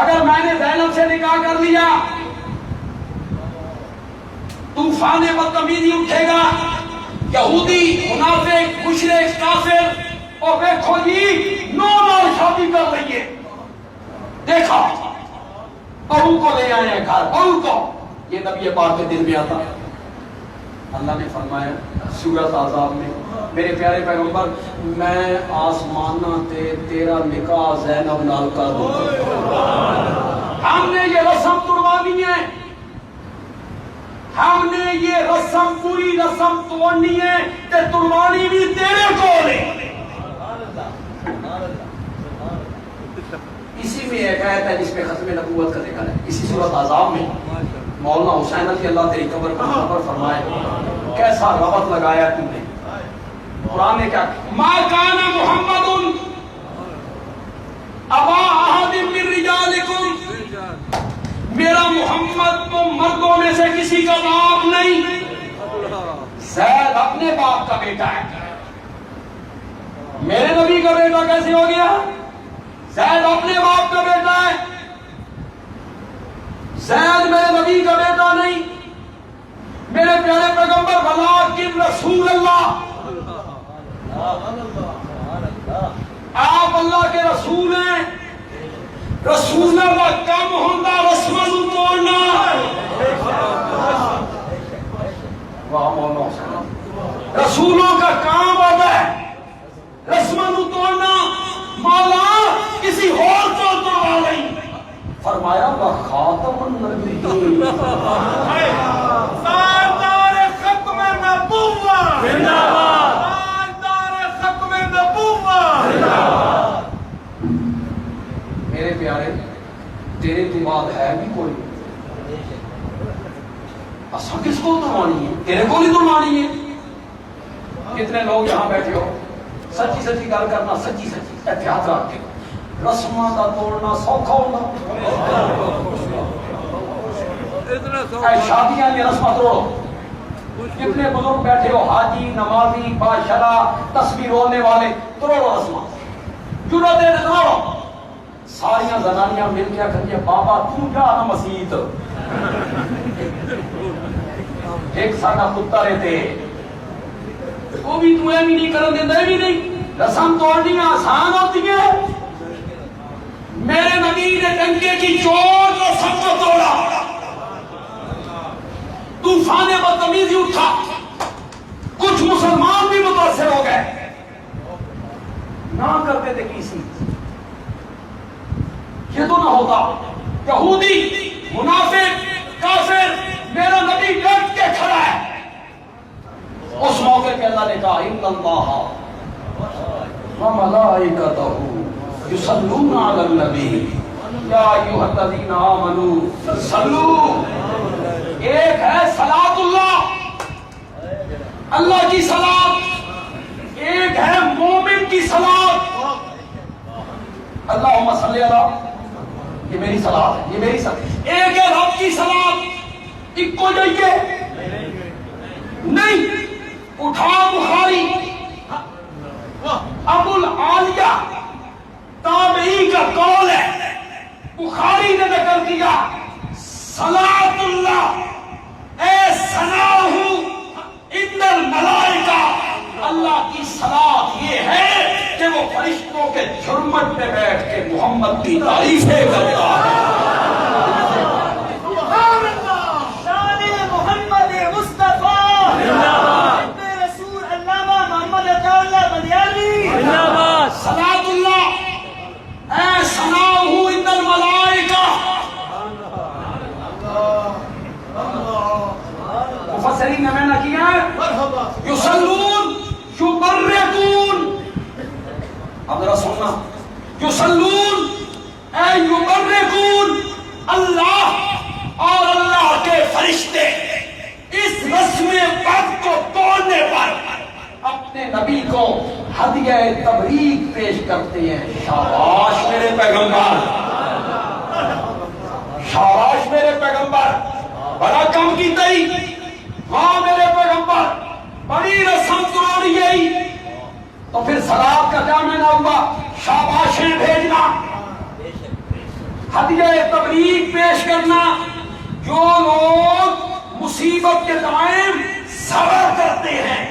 اگر میں نے زینب سے نکاح کر لیا طوفان بدتمیزی اٹھے گا. یہودی منافق مشرک کافر اور دیکھو جی نو نال شادی کر رہی ہے، دیکھا بہو کو لے آئے ہیں گھر، بہو کو. یہ نبی پاک کے دل میں آتا. اللہ نے فرمایا سورۃ احزاب میں میرے پیارے پیغمبر میں آسمانہ تے تیرا نکاح زینب نال کر دوں. ہم نے یہ رسم توڑوانی ہے، ہم نے یہ رسم پوری رسم توڑنی ہے کہ توڑوانی بھی تیرے کو ہے. اسی میں ایک آیت ہے جس پہ ختم نبوت کا ذکر ہے. اسی سورۃ احزاب میں مولانا حسین علی اللہ تیری قبر پر خبر فرمائے کیسا ربط لگایا تم نے. قرآن نے کیا ما کان محمد ابا احد من رجالکم، میرا محمد تو مردوں میں سے کسی کا باپ نہیں. زید اپنے باپ کا بیٹا ہے. میرے نبی کا بیٹا کیسے ہو گیا؟ زید اپنے باپ کا بیٹا ہے. زید میرے نبی کا بیٹا نہیں. میرے پیارے پیغمبر ولکن رسول اللہ، آپ اللہ کے رسول ہیں. رسول کا کم ہوتا رسم توڑنا. رسولوں کا کام ہوتا ہے رسم توڑنا. مولا کسی اور کو توڑا نہیں. فرمایا خاتم النبیین سردار ختم نبوت زندہ باد، سردار ختم نبوت زندہ باد. میرے پیارے تیرے تو بعد ہے بھی کوئی؟ اصل کس کو توڑوانی ہے؟ تیرے کو نہیں توڑوانی ہے. کتنے لوگ یہاں بیٹھے ہو سچی سچی گل کرنا، سچی سچی احتیاط رکھ کے. رسماں کا توڑنا سوکھا ہونا، شادیاں کی رسماں توڑو. کتنے بزرگ بیٹھے ہو حاجی نمازی باشرہ تسبیح رونے والے، توڑو رسماں. جرأت ہے توڑو. ساریاں زنانیاں مل کے آخر بابا تو جا نا مسیت. ایک ساڈا کتا رہتے وہ بھی تو بھی نہیں کرن دیندے بھی نہیں. رسم توڑنی آسان ہوتی ہے. میرے نبی نے ڈنکے کی چوٹ اور سب کو توڑا. طوفان بدتمیزی اٹھا. کچھ مسلمان ہوگا. یہودی, منافق, کافر, میرا نبی ڈٹ کے کھڑا ہے. اس موقع پہ اللہ نے کہا ان اللہ وملائکتہ یصلون علی النبی یا ایھا الذین آمنوا صلوا. ایک ہے صلاۃ اللہ, اللہ کی صلاۃ, ایک ہے مومن کی صلاۃ. اللہم صلی علی, یہ میری صلاۃ ہے, یہ میری صلاۃ. ایک ہے رب کی صلاۃ, ایک کو جائیے نہیں. اٹھا بخاری ابو العالیہ تابعی کا قول ہے, بخاری نے ذکر کیا صلاۃ اللہ اے ثناہ عند الملائکہ. اللہ کی صلاۃ یہ ہے کہ وہ فرشتوں کے جھرمٹ پہ بیٹھ کے محمد کی تعریفیں کرتا ہے. صلاۃ اللہ اے ثناہ عند الملائکہ. مفسرین نے معنی کیا ہے یصلون یبرکون. اب ذرا سننا, یصلون اے یبرکون. اللہ اور اللہ کے فرشتے اس رسم بد کو توڑنے پر اپنے نبی کو ہدیہ تبریک پیش کرتے ہیں. شاباش میرے پیغمبر, شاباش میرے پیغمبر, بڑا کم کی تئی. ہاں میرے پیغمبر, بڑی رسم توڑی گئی. تو پھر صلاۃ کا کیا معنی ہوا؟ شاباشیں بھیجنا, ہدیہ تبریک پیش کرنا. جو لوگ مصیبت کے ٹائم صبر کرتے ہیں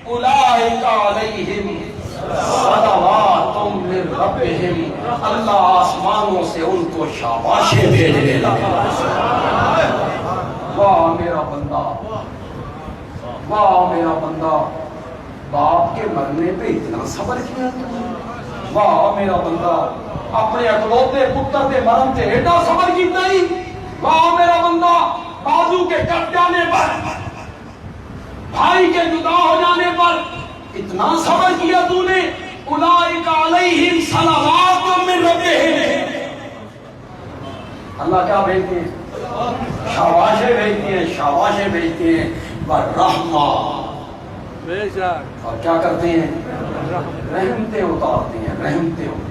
اولئک علیہم صلوات من ربہم, اللہ آسمانوں سے ان کو شاباشیں بھیجنے لگا. واہ میرا بندہ, واہ میرا بندہ, باپ کے مرنے پہ اتنا صبر کیا تم نے. واہ میرا بندہ, اپنے اکلوتے پتر کے مرن سے ایڈا صبر کیتا ہی. واہ میرا بندہ, بازو کے کٹ جانے پر, بھائی کے جدا ہو جانے پر اتنا صبر کیا تو نے. اولئک علیہم صلوات من ربہم. اللہ کیا بھیجتے ہیں؟ شاباشیں بھیجتے ہیں, شاباشیں بھیجتے ہیں. والرحمہ, اور کیا کرتے ہیں؟ رحمتیں اتارتے ہیں, رحمتیں اتارتے.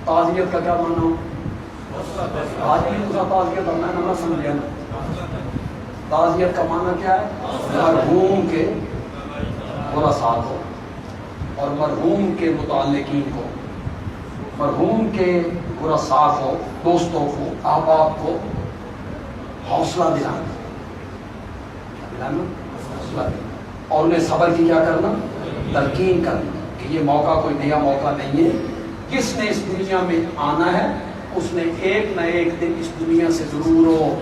تعزیت کا کیا معنی؟ آج بھی دوسرا تعزیت میں نہ سمجھا. تعزیت کا معنی کیا ہے؟ مرحوم کے ورثاء کو اور مرحوم کے متعلقین کو, مرحوم کے ورثاء کو, دوستوں کو, احباب کو حوصلہ دلانا, حوصلہ دینا, اور انہیں صبر کی کیا کرنا؟ تلقین کرنا کہ یہ موقع کوئی نیا موقع نہیں ہے. جس نے اس دنیا میں آنا ہے اس نے ایک نہ ایک دن اس دنیا سے ضرور ہو.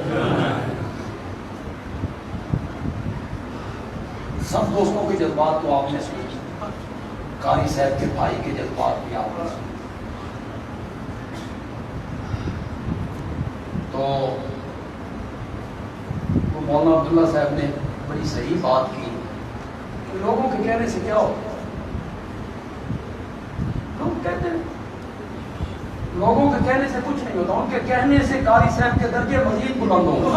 سب دوستوں کے جذبات تو آپ نے سنے, قاری صاحب کے بھائی کے جذبات بھی آپ نے سنے. تو مولانا عبداللہ صاحب نے بڑی صحیح بات کی کہ لوگوں کے کہنے سے کیا ہوتا ہے. لوگ کہتے ہیں, لوگوں کے کہنے سے کچھ نہیں ہوتا, ان کے کہنے سے قاری صاحب کے درجے مزید بلند ہوتے,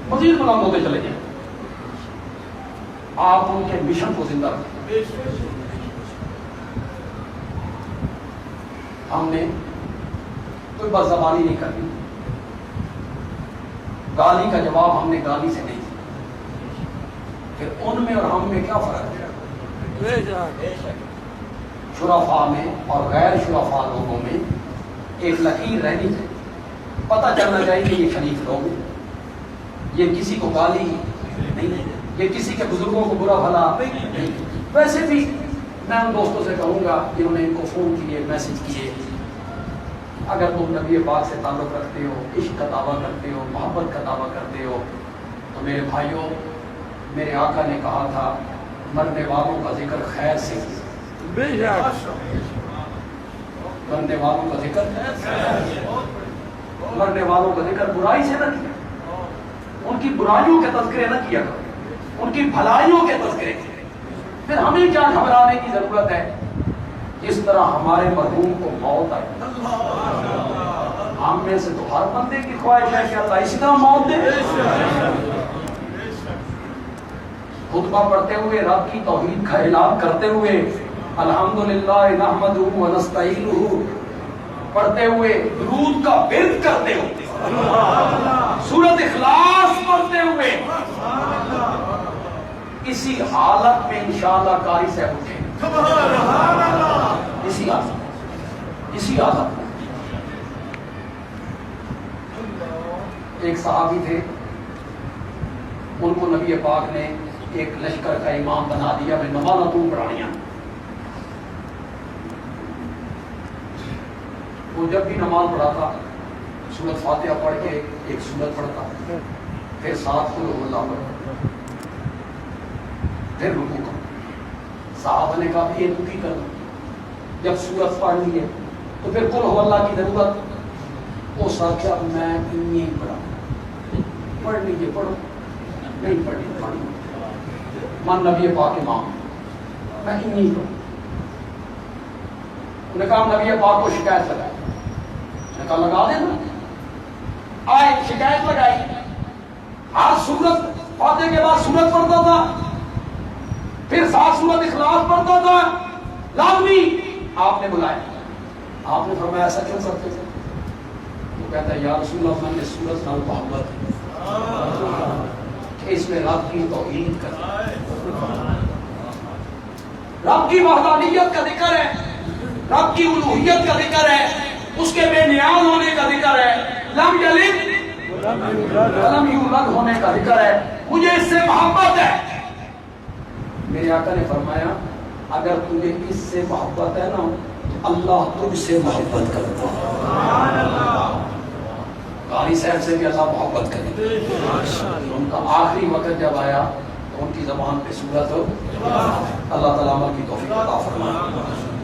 مزید بلند ہوتے چلے جائیں. آپ ان کے مشن کو زندہ رکھیں. ہم نے کوئی بد زبانی نہیں کرنی. گالی کا جواب ہم نے گالی سے نہیں دیا. پھر ان میں اور ہم میں کیا فرق ہے؟ شرفاء میں اور غیر شرفاء لوگوں میں ایک لکیر رہنی چاہیے. پتہ چلنا چاہیے کہ یہ شریف لوگ ہیں, یہ کسی کو گالی نہیں, یہ کسی کے بزرگوں کو برا بھلا نہیں. ویسے بھی میں ان دوستوں سے کہوں گا جنہوں نے ان کو فون کیے, میسج کیے, اگر تم نبی پاک سے تعلق رکھتے ہو, عشق کا دعویٰ کرتے ہو, محبت کا دعویٰ کرتے ہو, تو میرے بھائیوں, میرے آقا نے کہا تھا مرنے والوں کا ذکر خیر سے. مرنے والوں کا ذکر، مرنے والوں کا ذکر برائی سے نہ کیا، ان کی برائیوں کے تذکرے نہ کیا کرو، ان کی بھلائیوں کے تذکرے کیے۔ پھر ہمیں کیا گھبرانے کی ضرورت ہے؟ جس طرح ہمارے مرحوم کو موت آئی، ہم میں سے تو ہر بندے کی خواہش ہے کہ اللہ اسی طرح موت دے۔ خطبہ پڑھتے ہوئے رب کی توحید کا اعلان کرتے ہوئے الحمدللہ نحمدہ و نستعینہ پڑھتے ہوئے، درود کا ورد کرتے ہوئے، سورۃ اخلاص پڑھتے ہوئے، اسی حالت میں انشاءاللہ قاری صاحب اٹھیں، اسی حالت میں۔ ایک صحابی تھے، ان کو نبی پاک نے ایک لشکر کا امام بنا دیا، میں نمازاں تو پڑھانیاں۔ وہ جب بھی نماز پڑھاتا سورۃ فاتحہ پڑھ کے ایک سورت پڑھتا، پھر 7 قل هو اللہ پڑھتا، پھر رکوع کرتا۔ صحابہ نے کہا یہ تو کی کرنا، جب سورت پڑھ لی ہے تو پھر قل هو اللہ کی ضرورت؟ وہ ساتھ میں اتنی پڑھا، پڑھ لیجیے، پڑھو، نہیں پڑھنی پڑھو، من نبی پاک امام، میں اتنی پڑھوں۔ انہوں نے کہا نبی پاک کو شکایت لگائی، نے کہا لگا دینا۔ آئے شکایت لگائی، ہر سورت فاتحہ کے بعد سورت پڑھتا تھا، پھر 7 سورت اخلاص پڑھتا تھا، لازمی۔ آپ نے بلایا، آپ نے فرمایا ایسا کیوں کرتے تھے؟ وہ کہتا ہے یا رسول اللہ، میں نے سورت نال محبت کہ اس میں رب کی توحید کا، رب کی وحدانیت کا ذکر ہے، رب کی الوہیت کا ذکر ہے، اس کے بے نیاز ہونے کا ذکر ہے، لم یلد ولم یولد ہونے کا ذکر ہے، مجھے اس سے محبت ہے۔ میرے آقا نے فرمایا اگر تجھے اس سے محبت ہے نا تو اللہ تجھ سے محبت کرتا ہے۔ قاری صاحب سے بھی اللہ محبت کرے۔ ان کا آخری وقت جب آیا تو ان کی زبان پہ سورت ہو، اللہ تعالیٰ عمل کی توفیق عطا فرمائے۔